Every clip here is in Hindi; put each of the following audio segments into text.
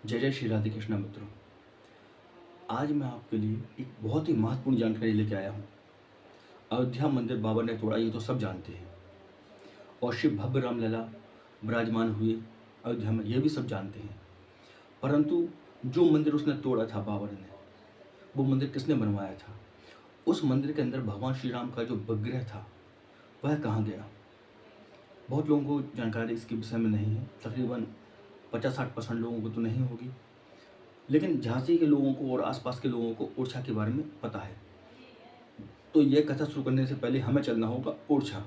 जय जय श्री राधे कृष्णा मित्रों। आज मैं आपके लिए एक बहुत ही महत्वपूर्ण जानकारी लेके आया हूँ। अयोध्या मंदिर बाबर ने तोड़ा, ये तो सब जानते हैं। और शिव भव्य रामलला विराजमान हुए अयोध्या में, ये भी सब जानते हैं। परंतु जो मंदिर उसने तोड़ा था बाबर ने, वो मंदिर किसने बनवाया था? उस मंदिर के अंदर भगवान श्री राम का जो विग्रह था वह कहाँ गया? बहुत लोगों को जानकारी इसके विषय में नहीं है। तकरीबन 50-60% लोगों को तो नहीं होगी, लेकिन झांसी के लोगों को और आसपास के लोगों को ओरछा के बारे में पता है। तो यह कथा शुरू करने से पहले हमें चलना होगा ओरछा।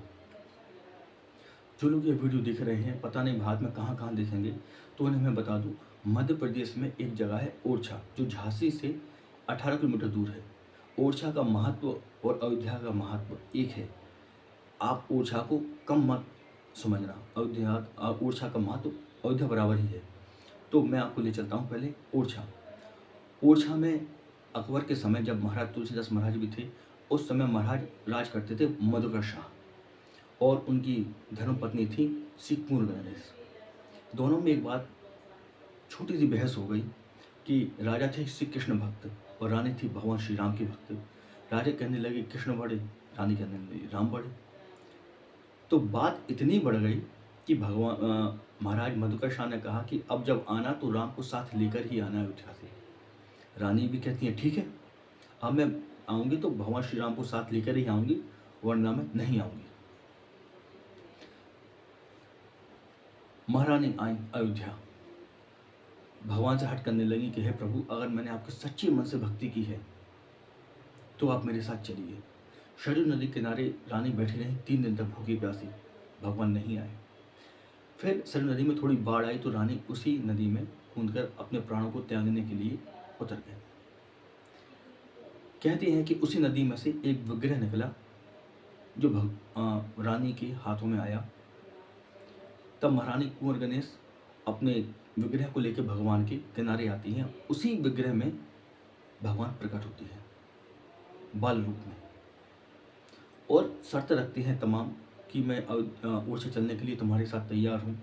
जो लोग ये वीडियो देख रहे हैं, पता नहीं भारत में कहाँ कहाँ देखेंगे, तो उन्हें मैं बता दूं, मध्य प्रदेश में एक जगह है ओरछा, जो झांसी से 18 किलोमीटर दूर है। ओरछा का महत्व और अयोध्या का महत्व एक है। आप ओरछा को कम मत समझना। ओरछा का महत्व अयोध्या बराबर ही है। तो मैं आपको ले चलता हूँ पहले ओरछा। ओरछा में अकबर के समय, जब महाराज तुलसीदास महाराज भी थे, उस समय महाराज राज करते थे मधुकर शाह, और उनकी धर्मपत्नी थी श्री कुंवर गणेश। दोनों में एक बात छोटी सी बहस हो गई कि राजा थे श्री कृष्ण भक्त और रानी थी भगवान श्री राम की भक्त। राजा कहने लगे कृष्ण बड़े, रानी कहने लगी राम बड़े। तो बात इतनी बढ़ गई कि महाराज मधुकर शाह ने कहा कि अब जब आना तो राम को साथ लेकर ही आना अयोध्या से। रानी भी कहती है ठीक है, अब मैं आऊँगी तो भगवान श्री राम को साथ लेकर ही आऊँगी, वरना मैं नहीं आऊँगी। महारानी आई अयोध्या, भगवान से हट करने लगी कि हे प्रभु, अगर मैंने आपके सच्चे मन से भक्ति की है तो आप मेरे साथ चलिए। सरयू नदी किनारे रानी बैठी रही 3 दिन तक भूखी प्यासी, भगवान नहीं आए। फिर सरयू नदी में थोड़ी बाढ़ आई तो रानी उसी नदी में कूदकर अपने प्राणों को त्यागने के लिए उतर गए। कहते हैं कि उसी नदी में से एक विग्रह निकला जो रानी के हाथों में आया। तब महारानी कुंवर गणेश अपने विग्रह को लेकर भगवान के किनारे आती हैं। उसी विग्रह में भगवान प्रकट होती है बाल रूप में, और शर्त रखती हैं तमाम कि मैं ओरछा चलने के लिए तुम्हारे साथ तैयार हूँ।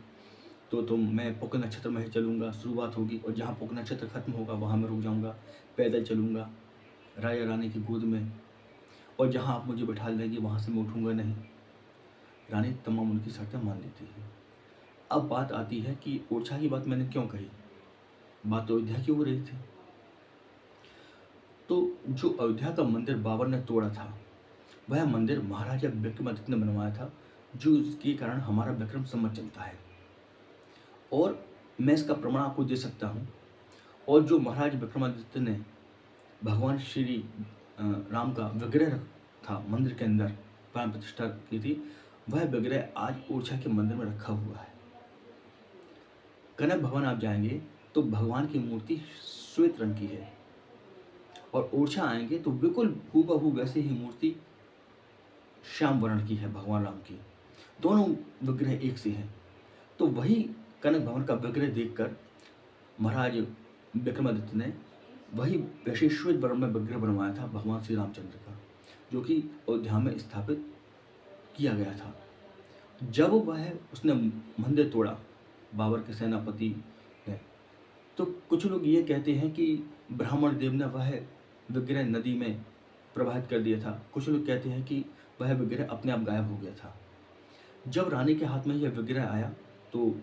तो मैं पुक नक्षत्र में ही चलूँगा, शुरुआत होगी, और जहाँ पुक नक्षत्र खत्म होगा वहाँ मैं रुक जाऊँगा, पैदल चलूँगा राजा रानी की गोद में, और जहाँ आप मुझे बैठा लेंगे वहाँ से मैं उठूँगा नहीं। रानी तमाम उनकी शर्तें मान लेती है। अब बात आती है कि ओरछा की बात मैंने क्यों कही, बात तो अयोध्या की हो रही थी। तो जो अयोध्या का मंदिर बाबर ने तोड़ा था, वह मंदिर महाराजा विक्रमादित्य ने बनवाया था, जो इसके कारण हमारा विक्रम संवत चलता है। और मैं इसका प्रमाण आपको दे सकता हूँ। और जो महाराज विक्रमादित्य ने भगवान श्री राम का विग्रह था मंदिर के अंदर, प्राण प्रतिष्ठा की थी, वह विग्रह आज ओरछा के मंदिर में रखा हुआ है। कनक भवन आप जाएंगे तो भगवान की मूर्ति श्वेत रंग की है, और ओरछा आएंगे तो बिल्कुल हूबहू वैसे ही मूर्ति श्याम वर्ण की है भगवान राम की। दोनों विग्रह एक से हैं। तो वही कनक भवन का विग्रह देखकर महाराज विक्रमादित्य ने वही वैसे श्वेत वर्ण में विग्रह बनवाया था भगवान श्री रामचंद्र का, जो कि अयोध्या में स्थापित किया गया था। जब वह उसने मंदिर तोड़ा बाबर के सेनापति ने, तो कुछ लोग ये कहते हैं कि ब्राह्मण देव ने वह विग्रह नदी में प्रवाहित कर दिया था। कुछ लोग कहते हैं कि वह विग्रह अपने आप गायब हो गया था। जब रानी के हाथ में यह विग्रह आया तो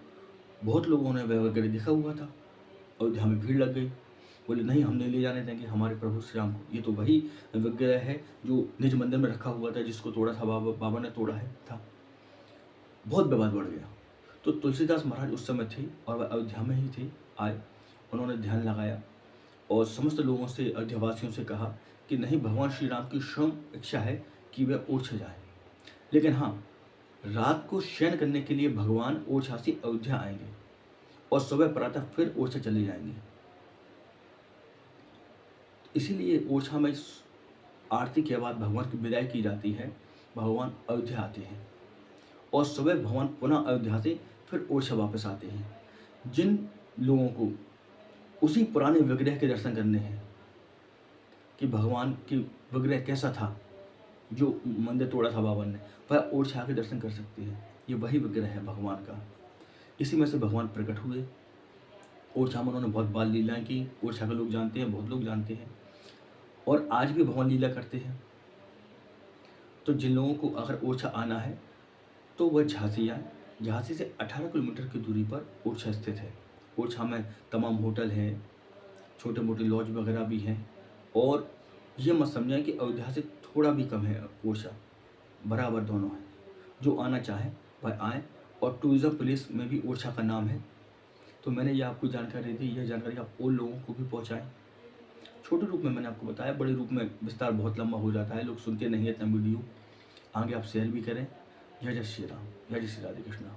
बहुत लोगों ने वह विग्रह देखा हुआ था। अयोध्या में भीड़ लग गई, बोले नहीं, हम नहीं ले जाने देंगे हमारे प्रभु श्री राम को। ये तो वही विग्रह है जो निज मंदिर में रखा हुआ था, जिसको तोड़ा था बाबा ने तोड़ा है था। बहुत विवाद बढ़ गया। तो तुलसीदास महाराज उस समय थे और वह अयोध्या में ही थे आए। उन्होंने ध्यान लगाया और समस्त लोगों से, अयोध्यावासियों से कहा कि नहीं, भगवान श्री राम की स्वयं इच्छा है कि वह ओरछा जाए, लेकिन हाँ, रात को शयन करने के लिए भगवान ओरछा से अयोध्या आएंगे और सुबह प्रातः फिर ओरछा चले जाएंगे। इसीलिए ओरछा में आरती के बाद भगवान की विदाई की जाती है, भगवान अयोध्या आते हैं और सुबह भगवान पुनः अयोध्या से फिर ओरछा वापस आते हैं। जिन लोगों को उसी पुराने विग्रह के दर्शन करने हैं कि भगवान की विग्रह कैसा था जो मंदिर तोड़ा था बाबर ने, वह ओरछा के दर्शन कर सकते हैं। ये वही विग्रह है भगवान का। इसी में से भगवान प्रकट हुए ओरछा में उन्होंने बहुत बाल लीलाएँ की, ओरछा के लोग जानते हैं, बहुत लोग जानते हैं और आज भी भगवान लीला करते हैं। तो जिन लोगों को अगर ओरछा आना है, तो वह झांसी आएँ। झांसी से 18 किलोमीटर की दूरी पर ओरछा स्थित है। ओरछा में तमाम होटल हैं, छोटे-मोटे लॉज वगैरह भी हैं और ये मत समझें कि अयोध्या से थोड़ा भी कम है ओरछा, बराबर दोनों हैं। जो आना चाहें वह आएँ और टूरिज़्म प्लेस में भी ओरछा का नाम है। तो मैंने ये आपको जानकारी दी, यह जानकारी आप और लोगों को भी पहुँचाएँ। छोटे रूप में मैंने आपको बताया, बड़े रूप में विस्तार बहुत लंबा हो जाता है, लोग सुनते नहीं हैं इतना वीडियो। आगे आप शेयर भी करें। जय जय श्री राम, जय जय श्री राधे कृष्णा।